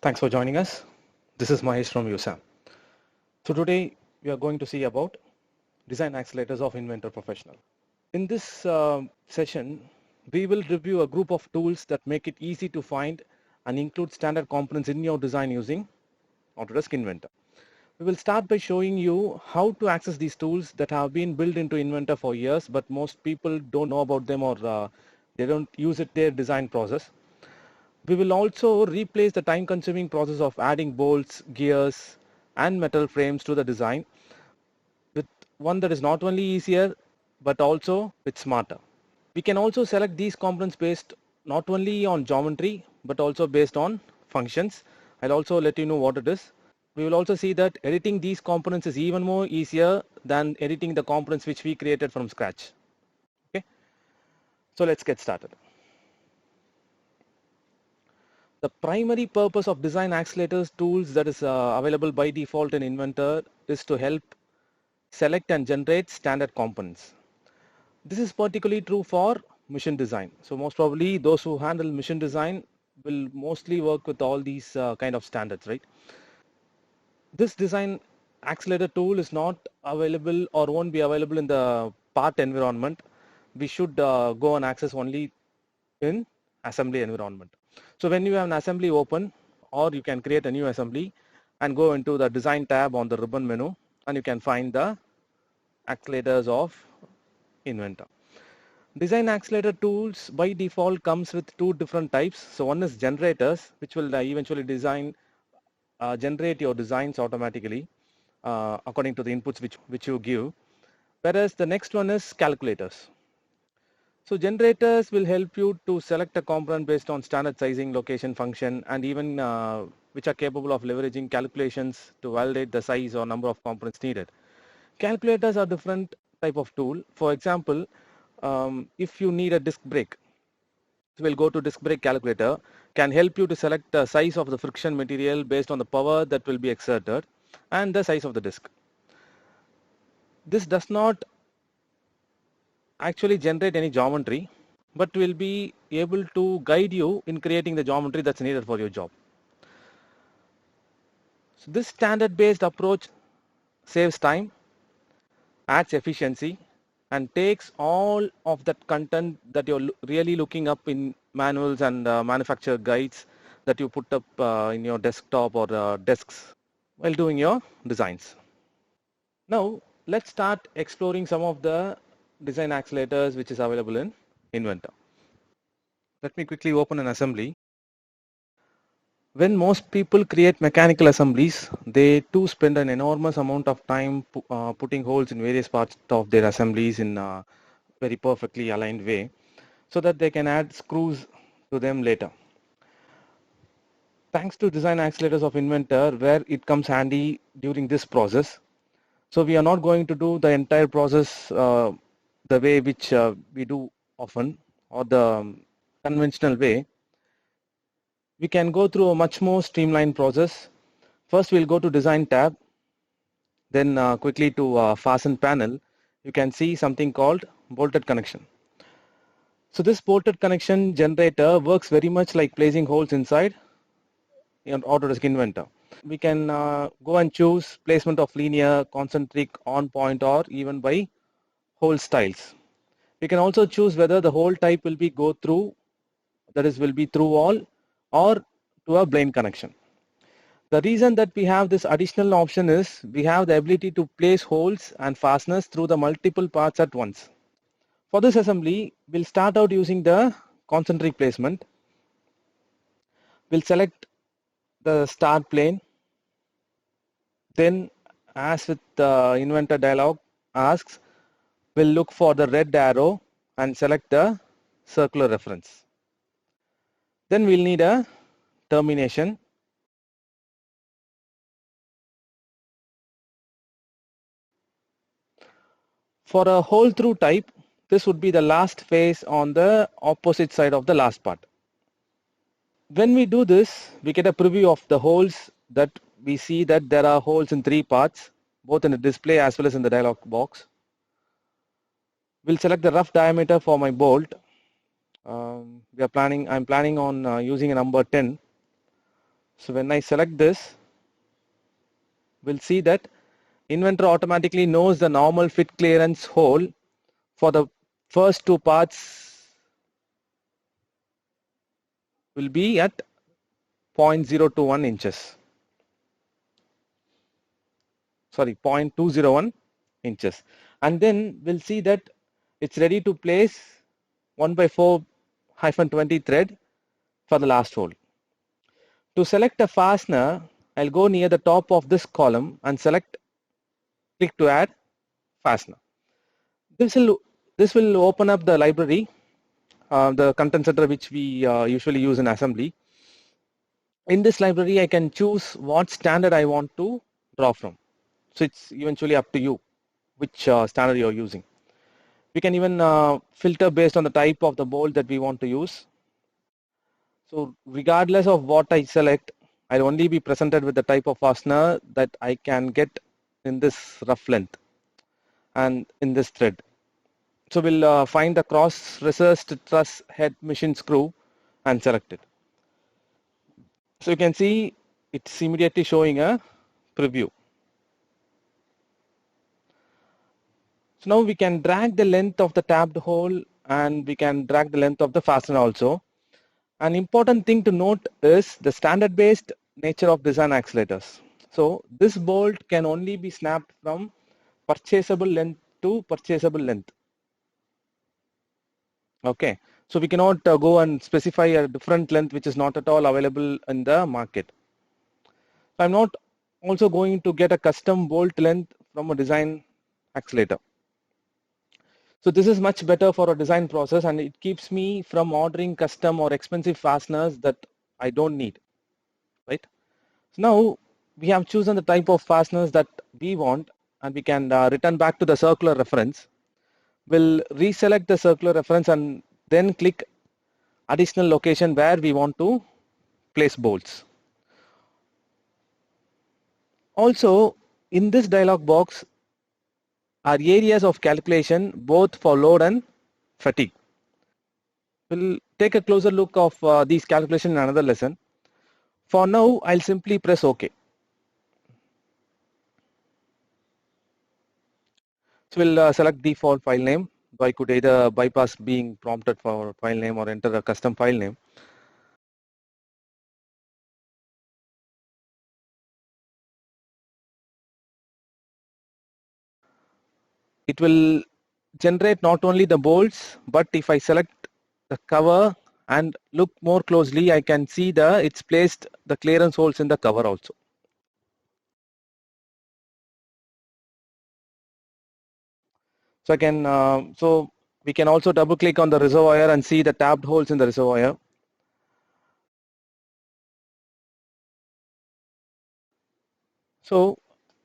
Thanks for joining us. This is Mahesh from USAM. So today we are going to see about design accelerators of Inventor Professional. In this session, we will review a group of tools that make it easy to find and include standard components in your design using Autodesk Inventor. We will start by showing you how to access these tools that have been built into Inventor for years, but most people don't know about them or they don't use it in their design process. We will also replace the time-consuming process of adding bolts, gears, and metal frames to the design with one that is not only easier but also it's smarter. We can also select these components based not only on geometry but also based on functions. I'll also let you know what it is. We will also see that editing these components is even more easier than editing the components which we created from scratch. Okay, so let's get started. The primary purpose of design accelerators tools that is available by default in Inventor is to help select and generate standard components. This is particularly true for mission design. So most probably those who handle mission design will mostly work with all these kind of standards, right? This design accelerator tool is not available or won't be available in the part environment. We should go and access only in assembly environment. So when you have an assembly open, or you can create a new assembly and go into the design tab on the ribbon menu and you can find the accelerators of Inventor. Design accelerator tools by default comes with two different types. So one is generators, which will eventually generate your designs automatically according to the inputs which you give. Whereas the next one is calculators. So generators will help you to select a component based on standard sizing, location, function, and even which are capable of leveraging calculations to validate the size or number of components needed. Calculators are different type of tool. For example, if you need a disc brake, we'll go to disc brake calculator, can help you to select the size of the friction material based on the power that will be exerted and the size of the disc. This does not actually generate any geometry, but will be able to guide you in creating the geometry that's needed for your job. So this standard based approach saves time, adds efficiency, and takes all of that content that you're really looking up in manuals and manufacturer guides that you put up in your desktop or desks while doing your designs. Now let's start exploring some of the design accelerators which is available in Inventor. Let me quickly open an assembly. When most people create mechanical assemblies, they too spend an enormous amount of time putting holes in various parts of their assemblies in a very perfectly aligned way so that they can add screws to them later. Thanks to design accelerators of Inventor, where it comes handy during this process. So we are not going to do the entire process the way which we do often or the conventional way. We can go through a much more streamlined process. First, we'll go to design tab, then quickly to fasten panel. You can see something called bolted connection. So this bolted connection generator works very much like placing holes inside in Autodesk Inventor. We can go and choose placement of linear, concentric, on point, or even by hole styles. We can also choose whether the hole type will be go through, that is will be through wall or to a plane connection. The reason that we have this additional option is we have the ability to place holes and fasteners through the multiple parts at once. For this assembly, we'll start out using the concentric placement. We'll select the start plane. Then, as with the Inventor dialog asks, we'll look for the red arrow and select the circular reference. Then we'll need a termination. For a hole through type, this would be the last phase on the opposite side of the last part. When we do this, we get a preview of the holes that we see that there are holes in 3 parts, both in the display as well as in the dialog box. We'll select the rough diameter for my bolt. I'm planning on using a number 10. So when I select this, we'll see that inventor automatically knows the normal fit clearance hole for the first two parts will be at 0.021 inches. Sorry, 0.201 inches. And then we'll see that it's ready to place 1/4-20 thread for the last hole. To select a fastener, I'll go near the top of this column and click to add fastener. This will open up the library, the content center which we usually use in assembly. In this library, I can choose what standard I want to draw from. So it's eventually up to you which standard you're using. We can even filter based on the type of the bolt that we want to use. So regardless of what I select, I'll only be presented with the type of fastener that I can get in this rough length and in this thread. So we'll find the cross recessed truss head machine screw and select it. So you can see it's immediately showing a preview. So now we can drag the length of the tapped hole and we can drag the length of the fastener also. An important thing to note is the standard based nature of design accelerators. So this bolt can only be snapped from purchasable length to purchasable length. Okay, so we cannot go and specify a different length which is not at all available in the market. So I'm not also going to get a custom bolt length from a design accelerator. So this is much better for a design process and it keeps me from ordering custom or expensive fasteners that I don't need, right? So now we have chosen the type of fasteners that we want and we can return back to the circular reference. We'll reselect the circular reference and then click additional location where we want to place bolts. Also, in this dialog box are areas of calculation both for load and fatigue. We'll take a closer look of these calculations in another lesson. For now, I'll simply press OK. So we'll select default file name. I could either bypass being prompted for file name or enter a custom file name. It will generate not only the bolts, but if I select the cover and look more closely, I can see it's placed the clearance holes in the cover also. So so we can also double click on the reservoir and see the tapped holes in the reservoir. So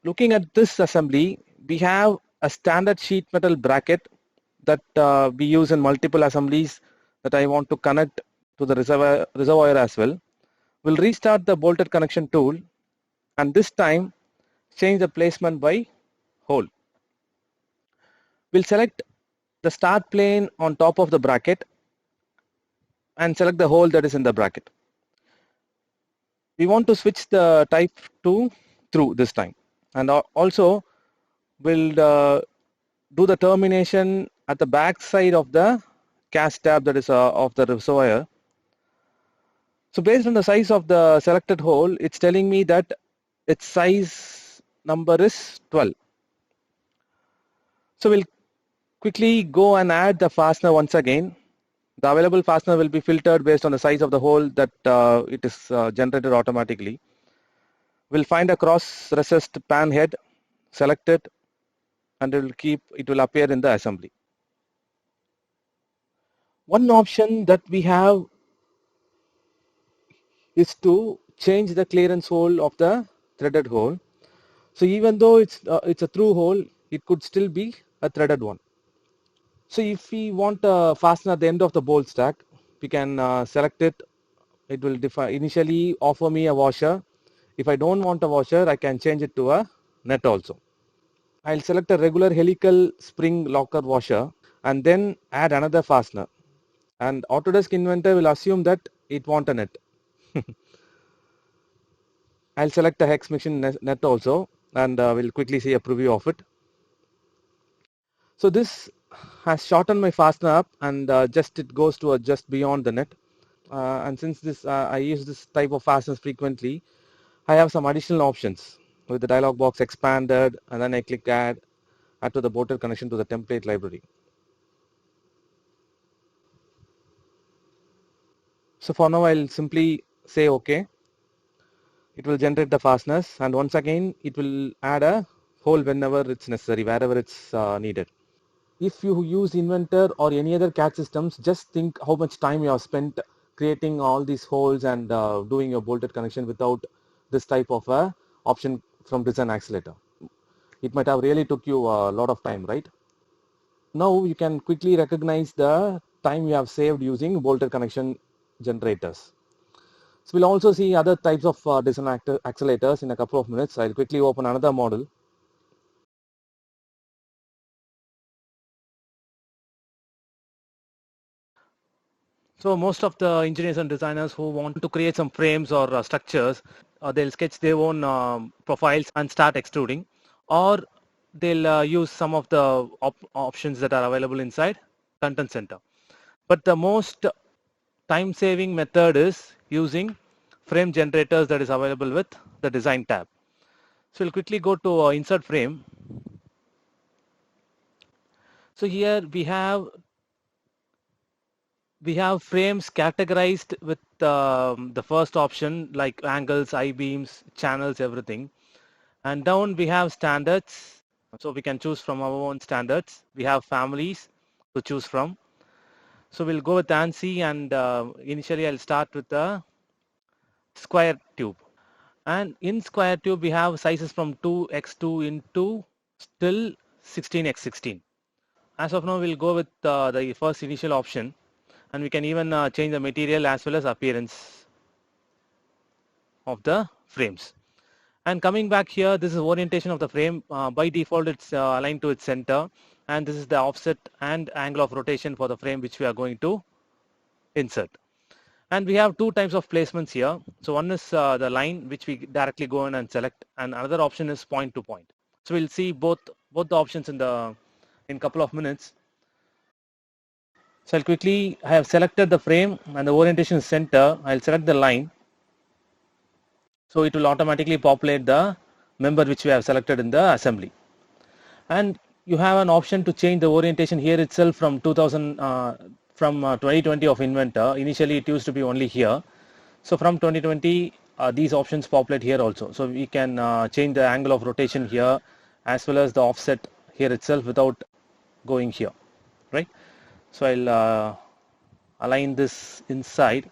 looking at this assembly, we have a standard sheet metal bracket that we use in multiple assemblies that I want to connect to the reservoir as well. We'll restart the bolted connection tool and this time change the placement by hole. We'll select the start plane on top of the bracket and select the hole that is in the bracket. We want to switch the type to through this time and also we'll do the termination at the back side of the cast tab that is of the reservoir. So based on the size of the selected hole, it's telling me that its size number is 12. So we'll quickly go and add the fastener once again. The available fastener will be filtered based on the size of the hole that it is generated automatically. We'll find a cross recessed pan head, select it, and it will appear in the assembly. One option that we have is to change the clearance hole of the threaded hole. So even though it's a through hole, it could still be a threaded one. So if we want a fastener at the end of the bolt stack, we can select it. It will initially offer me a washer. If I don't want a washer, I can change it to a net also. I'll select a regular helical spring locker washer and then add another fastener. And Autodesk Inventor will assume that it wants a net. I'll select the hex machine net also, and we'll quickly see a preview of it. So this has shortened my fastener up, and just it goes to just beyond the net. And since this I use this type of fasteners frequently, I have some additional options. With the dialog box expanded, and then I click add to the bolted connection to the template library. So for now I'll simply say OK. It will generate the fasteners, and once again it will add a hole whenever it's necessary, wherever it's needed. If you use Inventor or any other CAD systems, just think how much time you have spent creating all these holes and doing your bolted connection without this type of option from Design Accelerator. It might have really took you a lot of time, right? Now you can quickly recognize the time you have saved using bolted connection generators. So we'll also see other types of design accelerators in a couple of minutes. I'll quickly open another model. So most of the engineers and designers who want to create some frames or structures, they'll sketch their own profiles and start extruding, or they'll use some of the options that are available inside Content Center. But the most time-saving method is using frame generators that is available with the Design tab. So we'll quickly go to Insert Frame. So here we have frames categorized with the first option, like angles, I-beams, channels, everything. And down we have standards, so we can choose from our own standards. We have families to choose from. So we'll go with ANSI, and initially I'll start with the square tube. And in square tube we have sizes from 2x2 into till 16x16. As of now we'll go with the first initial option, and we can even change the material as well as appearance of the frames. And coming back here, this is orientation of the frame. By default it's aligned to its center, and this is the offset and angle of rotation for the frame which we are going to insert. And we have two types of placements here. So one is the line which we directly go in and select, and another option is point to point. So we'll see both the options in couple of minutes. So I have selected the frame and the orientation is center. I'll select the line. So it will automatically populate the member which we have selected in the assembly. And you have an option to change the orientation here itself from 2020 of Inventor. Initially it used to be only here. So from 2020 these options populate here also. So we can change the angle of rotation here as well as the offset here itself without going here, right? So I'll align this inside.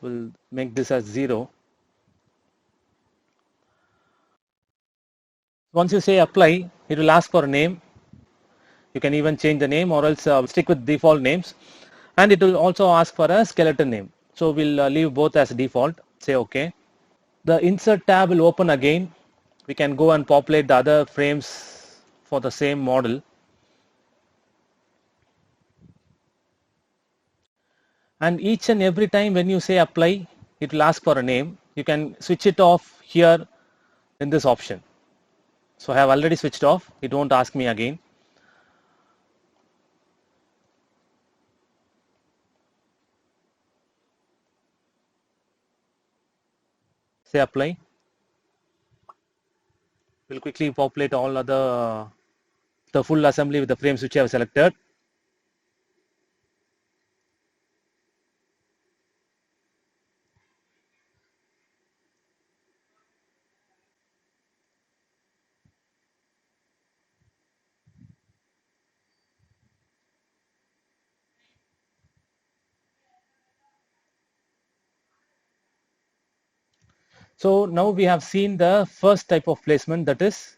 We'll make this as 0. Once you say apply, it will ask for a name. You can even change the name, or else stick with default names, and it will also ask for a skeleton name. So we'll leave both as default. Say OK. The insert tab will open again. We can go and populate the other frames for the same model. And each and every time when you say apply, it will ask for a name. You can switch it off here in this option. So I have already switched off. It won't ask me again. Say apply. We'll quickly populate all other the full assembly with the frames which you have selected. So now we have seen the first type of placement, that is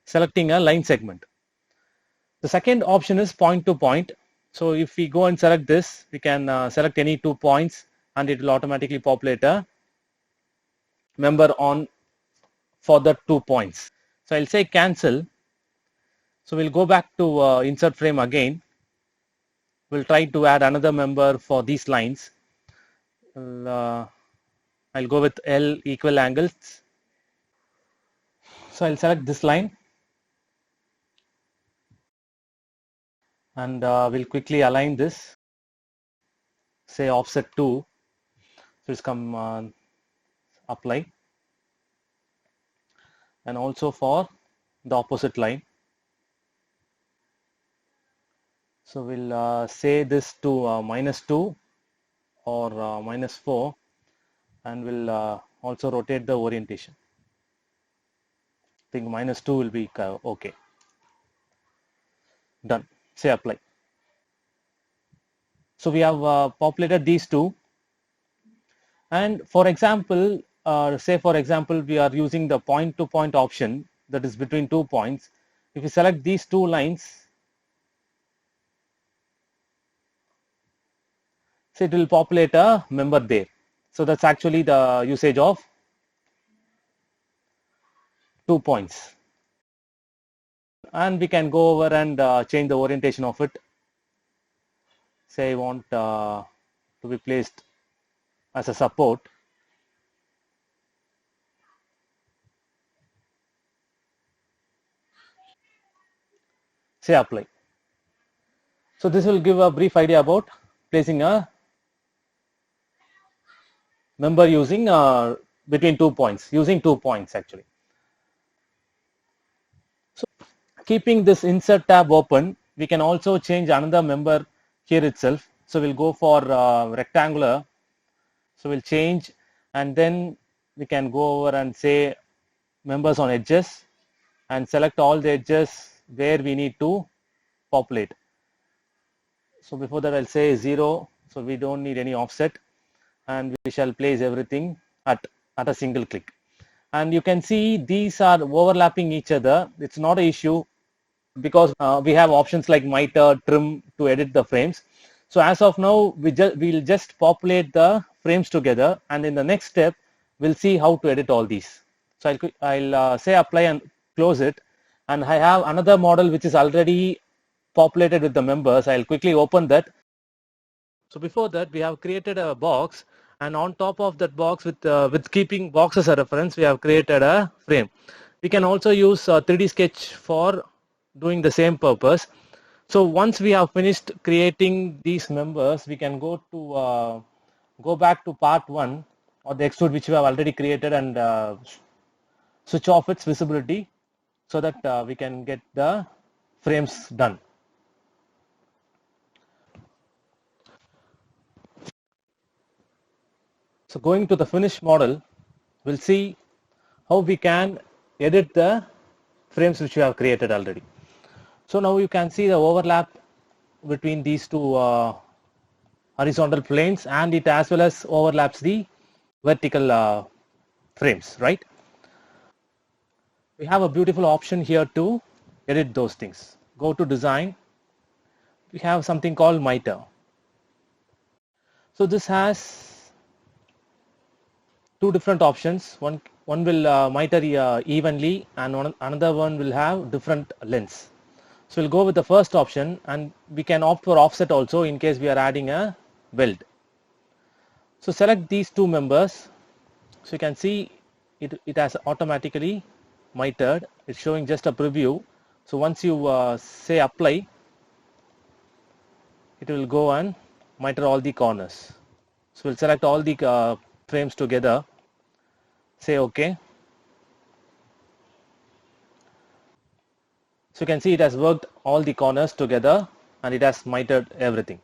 selecting a line segment. The second option is point to point. So if we go and select this, we can select any 2 points and it will automatically populate a member on for the 2 points. So I'll say cancel. So we'll go back to insert frame again. We'll try to add another member for these lines. I'll go with L equal angles. So I'll select this line and we'll quickly align this, say offset 2. So it's come apply, and also for the opposite line. So we'll say this to -2 or -4, and we'll also rotate the orientation. I think -2 will be okay. Done. Say apply. So we have populated these two, and for example, say for example we are using the point to point option, that is between 2 points. If we select these two lines, so it will populate a member there. So that's actually the usage of 2 points. And we can go over and change the orientation of it. Say I want to be placed as a support. Say apply. So this will give a brief idea about placing a member using between 2 points, using 2 points actually. So keeping this insert tab open, we can also change another member here itself. So we'll go for rectangular. So we'll change, and then we can go over and say members on edges and select all the edges where we need to populate. So before that I'll say 0, so we don't need any offset, and we shall place everything at a single click. And you can see these are overlapping each other. It's not an issue because we have options like miter, trim to edit the frames. So as of now, we'll just populate the frames together, and in the next step, we'll see how to edit all these. So I'll say apply and close it, and I have another model which is already populated with the members. I'll quickly open that. So before that, we have created a box, and on top of that box, with keeping box as a reference, we have created a frame. We can also use 3D Sketch for doing the same purpose. So once we have finished creating these members, we can go back to part 1 or the extrude which we have already created, and switch off its visibility so that we can get the frames done. So going to the finished model, we'll see how we can edit the frames which we have created already. So now you can see the overlap between these two horizontal planes, and it as well as overlaps the vertical frames, right? We have a beautiful option here to edit those things. Go to design. We have something called miter. So this has two different options. One will miter evenly, and another one will have different lengths. So we'll go with the first option, and we can opt for offset also in case we are adding a weld. So select these two members. So you can see it has automatically mitered. It's showing just a preview. So once you say apply, it will go and miter all the corners. So we'll select all the frames together, say OK. So you can see it has worked all the corners together, and it has mitered everything.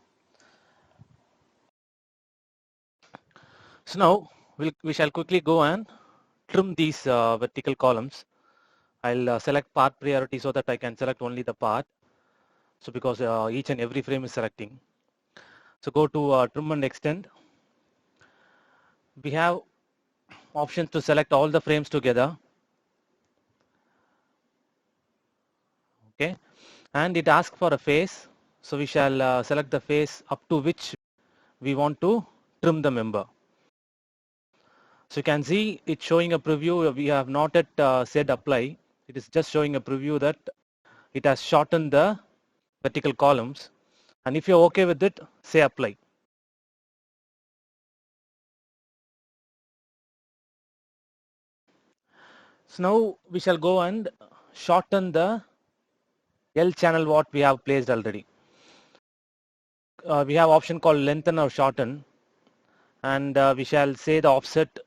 So now we shall quickly go and trim these vertical columns. I'll select part priority so that I can select only the part. So because each and every frame is selecting. So go to trim and extend. We have options to select all the frames together. Okay, and it asks for a face. So we shall select the face up to which we want to trim the member. So you can see it's showing a preview. We have not yet said apply. It is just showing a preview that it has shortened the vertical columns. And if you're okay with it, say apply. So now we shall go and shorten the L channel what we have placed already. We have option called lengthen or shorten, and we shall say the offset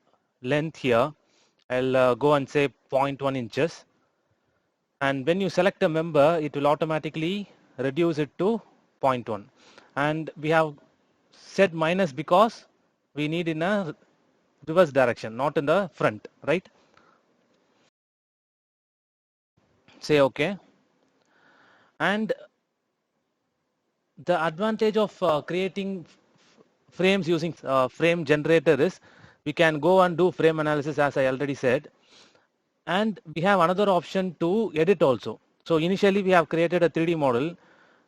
length here. I'll go and say 0.1 inches, and when you select a member it will automatically reduce it to 0.1, and we have set minus because we need in a reverse direction, not in the front, right? Say okay. And the advantage of creating frames using frame generator is we can go and do frame analysis, as I already said, and we have another option to edit also. So initially we have created a 3D model.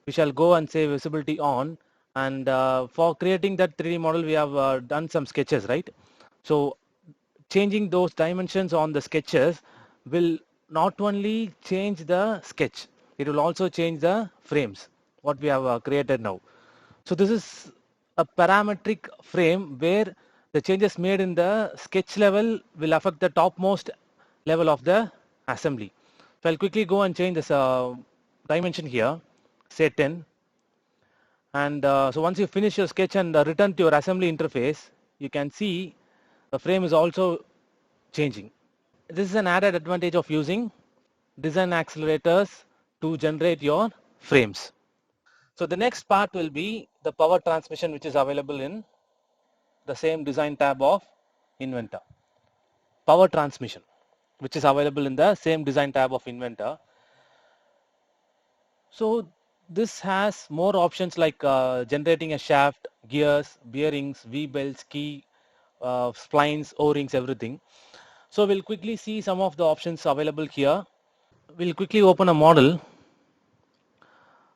We shall go and say visibility on, and for creating that 3D model we have done some sketches, right? So changing those dimensions on the sketches will not only change the sketch, it will also change the frames what we have created now. So this is a parametric frame where the changes made in the sketch level will affect the topmost level of the assembly. So I'll quickly go and change this dimension here, say 10. And so once you finish your sketch and return to your assembly interface, you can see the frame is also changing. This is an added advantage of using design accelerators to generate your frames. So the next part will be the power transmission, which is available in the same design tab of Inventor. Power transmission, which is available in the same design tab of Inventor. So this has more options like generating a shaft, gears, bearings, V-belts, key, splines, O-rings, everything. So we'll quickly see some of the options available here. We'll quickly open a model.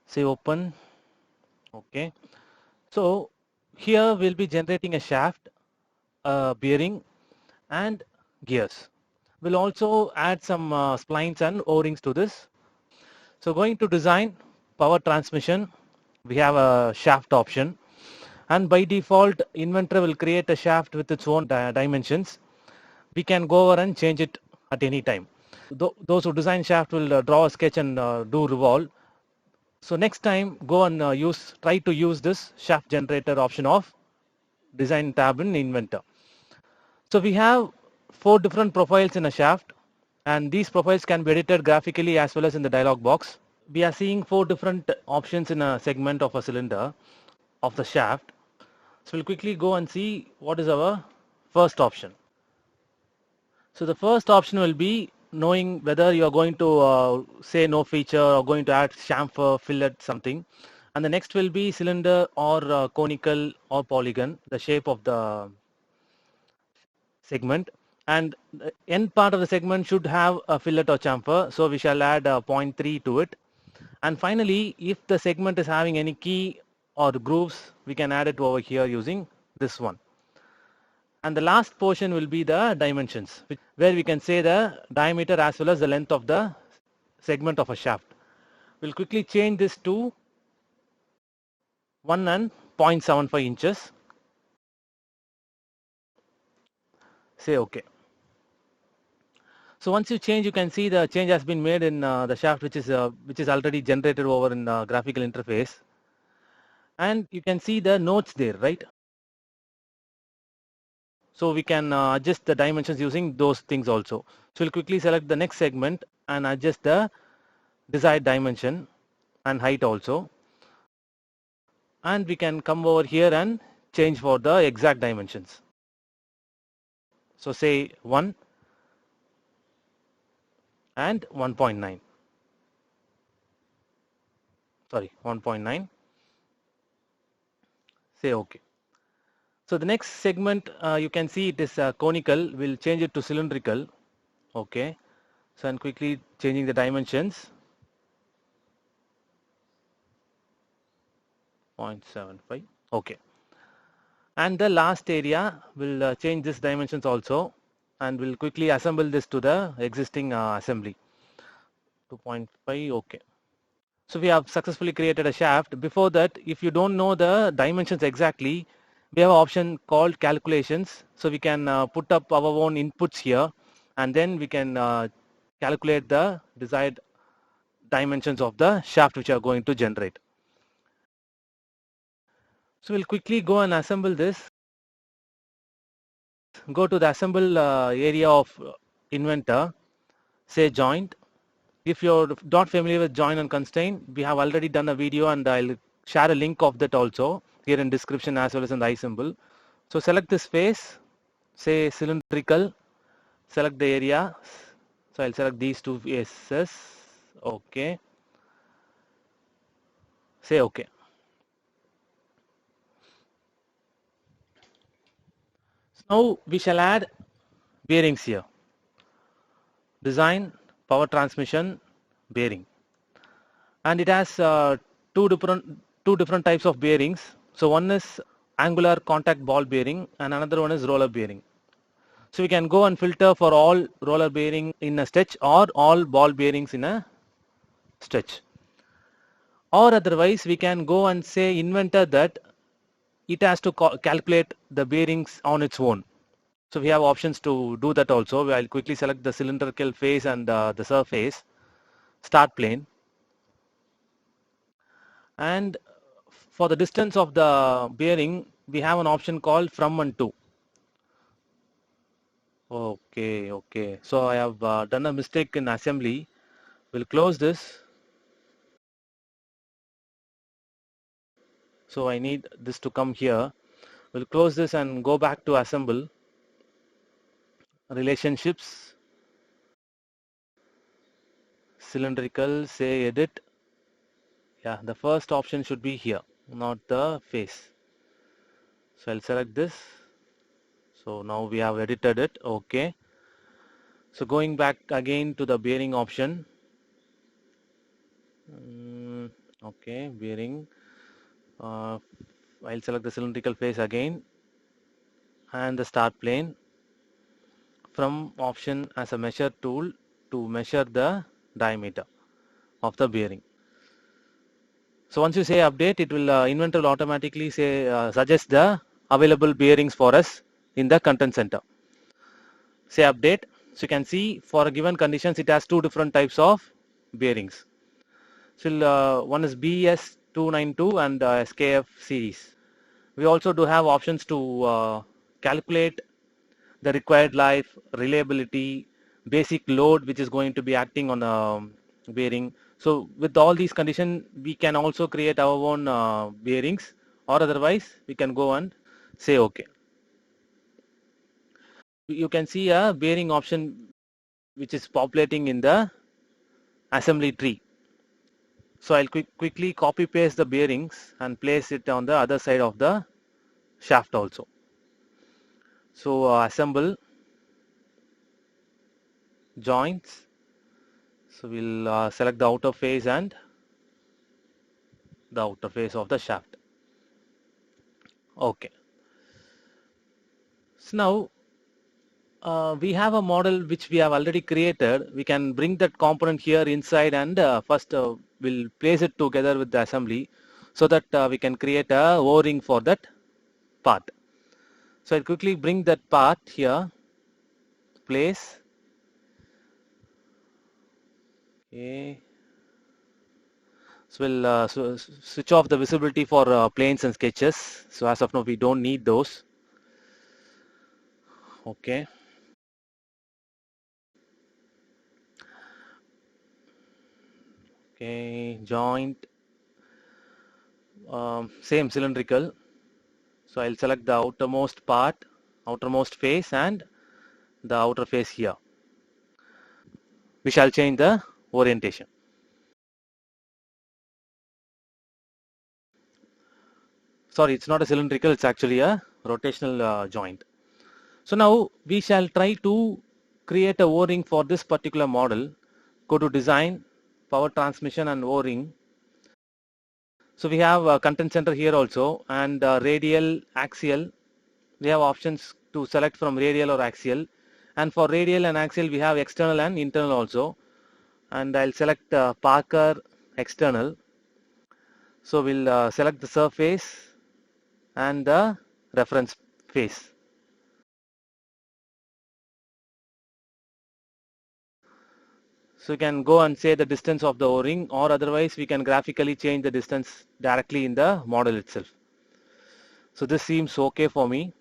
Say open. Okay. So here we'll be generating a shaft, a bearing, and gears. We'll also add some splines and O-rings to this. So going to design, power transmission, we have a shaft option, and by default Inventor will create a shaft with its own dimensions. We can go over and change it at any time. Those who design shaft will draw a sketch and do revolve. So next time go and try to use this shaft generator option of design tab in Inventor. So we have 4 different profiles in a shaft, and these profiles can be edited graphically as well as in the dialog box. We are seeing 4 different options in a segment of a cylinder of the shaft. So we'll quickly go and see what is our first option. So the first option will be knowing whether you are going to say no feature or going to add chamfer, fillet, something. And the next will be cylinder or conical or polygon, the shape of the segment. And the end part of the segment should have a fillet or chamfer. So we shall add 0.3 to it. And finally, if the segment is having any key or grooves, we can add it over here using this one. And the last portion will be the dimensions, where we can say the diameter as well as the length of the segment of a shaft. We'll quickly change this to 1 and 0.75 inches. Say OK. So once you change, you can see the change has been made in the shaft, which is already generated over in the graphical interface. And you can see the notes there, right? So we can adjust the dimensions using those things also. So we'll quickly select the next segment and adjust the desired dimension and height also. And we can come over here and change for the exact dimensions. So say 1 and 1.9. Sorry, 1.9. Say OK. So the next segment, you can see it is conical. We'll change it to cylindrical. OK. So I'm quickly changing the dimensions. 0.75. OK. And the last area will change this dimensions also, and we'll quickly assemble this to the existing assembly. 2.5. OK. So we have successfully created a shaft. Before that, if you don't know the dimensions exactly, we have an option called calculations. So we can put up our own inputs here, and then we can calculate the desired dimensions of the shaft which are going to generate. So we'll quickly go and assemble this. Go to the assemble area of inventor, say joint. If you're not familiar with join and constraint, we have already done a video and I'll share a link of that also here in description as well as in the I symbol. So select this face, say cylindrical, select the area. So I'll select these two faces. Okay. Say okay. So now we shall add bearings here. Design, power transmission, bearing. And it has two different types of bearings. So one is angular contact ball bearing and another one is roller bearing. So we can go and filter for all roller bearing in a stretch or all ball bearings in a stretch. Or otherwise we can go and say inventor that it has to calculate the bearings on its own. So we have options to do that also. I'll quickly select the cylindrical face and the surface, start plane. And for the distance of the bearing, we have an option called from and to. Okay. So I have done a mistake in assembly. We'll close this. So I need this to come here. We'll close this and go back to assemble. Relationships, cylindrical, say edit. Yeah, the first option should be here, not the face. So I'll select this. So now we have edited it. Okay. So going back again to the bearing option. Okay, bearing. I'll select the cylindrical face again and the start plane. From option as a measure tool to measure the diameter of the bearing. So once you say update, it will inventor will automatically say suggest the available bearings for us in the content center. Say update. So you can see for a given conditions it has two different types of bearings. So one is BS292 and SKF series. We also do have options to calculate the required life, reliability, basic load which is going to be acting on a bearing. So with all these conditions, we can also create our own bearings, or otherwise we can go and say okay. You can see a bearing option which is populating in the assembly tree. So I'll quickly copy paste the bearings and place it on the other side of the shaft also. So assemble, joints. So we'll select the outer face and the outer face of the shaft. Okay. So now we have a model which we have already created. We can bring that component here inside and first we'll place it together with the assembly so that we can create a O-ring for that part. So I'll quickly bring that part here, place. Okay. So we'll switch off the visibility for planes and sketches. So as of now we don't need those. Okay. Okay, joint, same cylindrical. So I'll select the outermost part, outermost face and the outer face here. We shall change the orientation. Sorry, it's not a cylindrical, it's actually a rotational joint. So now we shall try to create a O-ring for this particular model. Go to design, power transmission and O-ring. So we have a content center here also and radial, axial. We have options to select from radial or axial, and for radial and axial we have external and internal also, and I'll select Parker external. So we'll select the surface and the reference face. So you can go and say the distance of the O-ring, or otherwise we can graphically change the distance directly in the model itself. So this seems okay for me.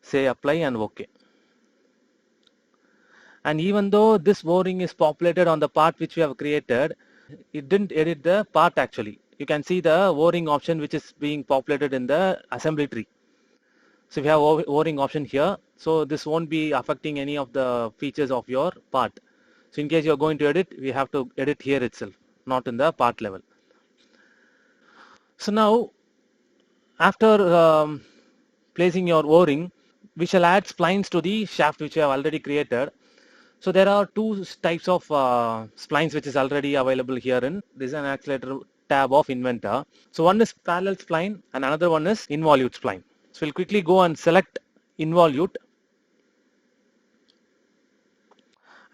Say apply and OK. And even though this O-ring is populated on the part which we have created, it didn't edit the part actually. You can see the O-ring option which is being populated in the assembly tree. So we have O-ring option here. So this won't be affecting any of the features of your part. So in case you're going to edit, we have to edit here itself, not in the part level. So now, after placing your O-ring, we shall add splines to the shaft which we have already created. So there are two types of splines which is already available here in Design Accelerator tab of Inventor. So one is parallel spline and another one is involute spline. So we'll quickly go and select involute.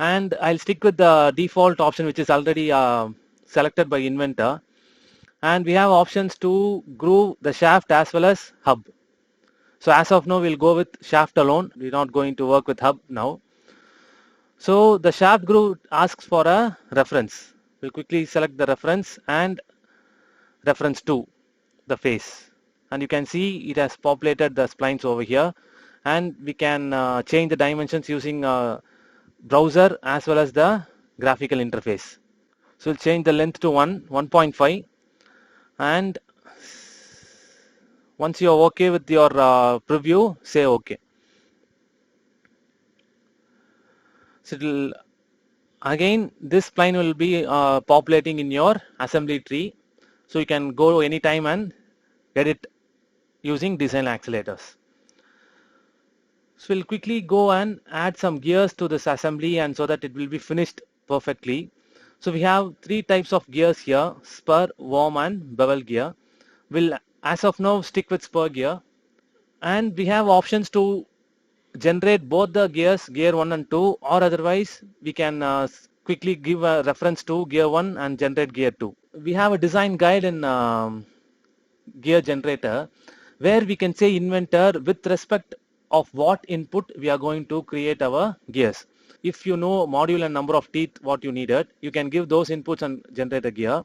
And I'll stick with the default option which is already selected by Inventor. And we have options to groove the shaft as well as hub. So as of now, we'll go with shaft alone. We're not going to work with hub now. So the shaft groove asks for a reference. We'll quickly select the reference and reference to the face. And you can see it has populated the splines over here. And we can change the dimensions using browser as well as the graphical interface. So we'll change the length to 1.5. And once you're okay with your preview, say okay. So it'll, again, this spline will be populating in your assembly tree. So you can go anytime and edit using design accelerators. So we'll quickly go and add some gears to this assembly, and so that it will be finished perfectly. So we have three types of gears here: spur, worm and bevel gear. We'll as of now stick with spur gear, and we have options to generate both the gears, gear 1 and 2, or otherwise we can quickly give a reference to gear 1 and generate gear 2. We have a design guide in gear generator where we can say inventor with respect of what input we are going to create our gears. If you know module and number of teeth what you needed, you can give those inputs and generate a gear.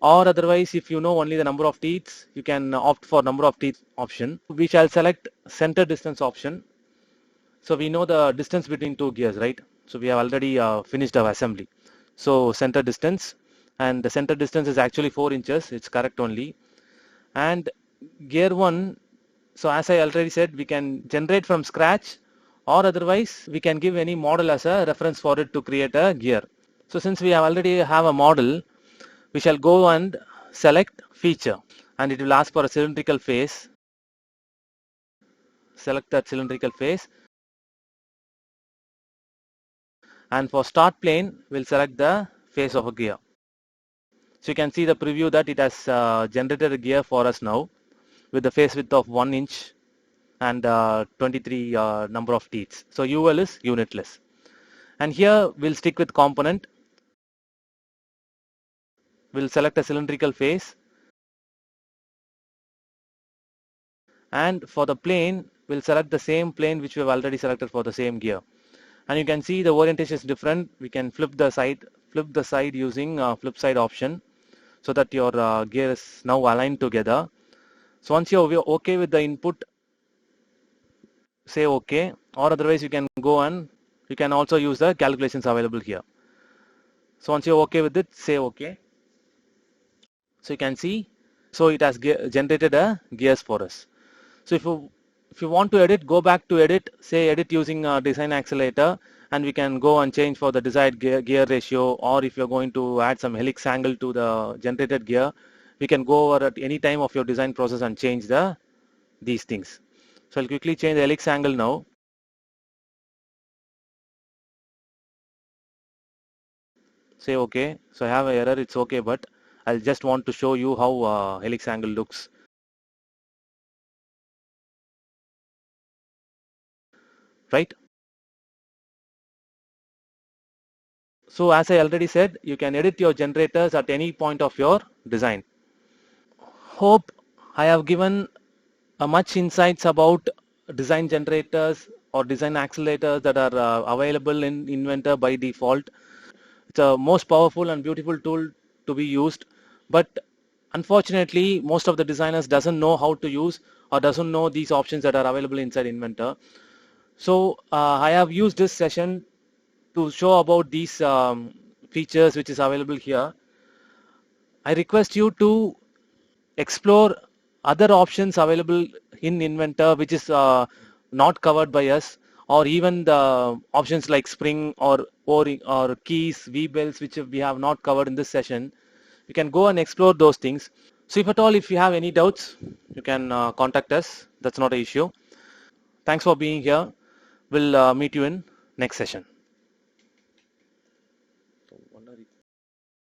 Or otherwise, if you know only the number of teeth, you can opt for number of teeth option. We shall select center distance option. So we know the distance between two gears, right? So we have already finished our assembly. So center distance, and the center distance is actually 4 inches. It's correct only. And gear 1, so as I already said, we can generate from scratch, or otherwise we can give any model as a reference for it to create a gear. So since we have already have a model, we shall go and select feature, and it will ask for a cylindrical face. Select that cylindrical face, and for start plane we'll select the face of a gear. So you can see the preview that it has generated a gear for us now with the face width of 1 inch and 23 number of teeth. So UL is unitless. And here we'll stick with component. We'll select a cylindrical face, and for the plane we'll select the same plane which we have already selected for the same gear. And you can see the orientation is different. We can flip the side using flip side option, so that your gear is now aligned together. So once you're okay with the input, say okay, or otherwise you can go and you can also use the calculations available here. So once you're okay with it, say okay. So you can see, so it has generated a gears for us. So if you want to edit, go back to edit, say edit using design accelerator, and we can go and change for the desired gear ratio, or if you're going to add some helix angle to the generated gear, we can go over at any time of your design process and change these things. So I'll quickly change the helix angle now. Say okay. So I have an error, it's okay, but I'll just want to show you how helix angle looks. Right? So as I already said, you can edit your generators at any point of your design. Hope I have given much insights about design generators or design accelerators that are available in Inventor by default. It's a most powerful and beautiful tool to be used, but unfortunately most of the designers doesn't know how to use or doesn't know these options that are available inside Inventor. So I have used this session to show about these features which is available here. I request you to explore other options available in Inventor which is not covered by us, or even the options like Spring or keys, VBells, which we have not covered in this session. You can go and explore those things. So if at all, if you have any doubts, you can contact us. That's not an issue. Thanks for being here. We'll meet you in next session.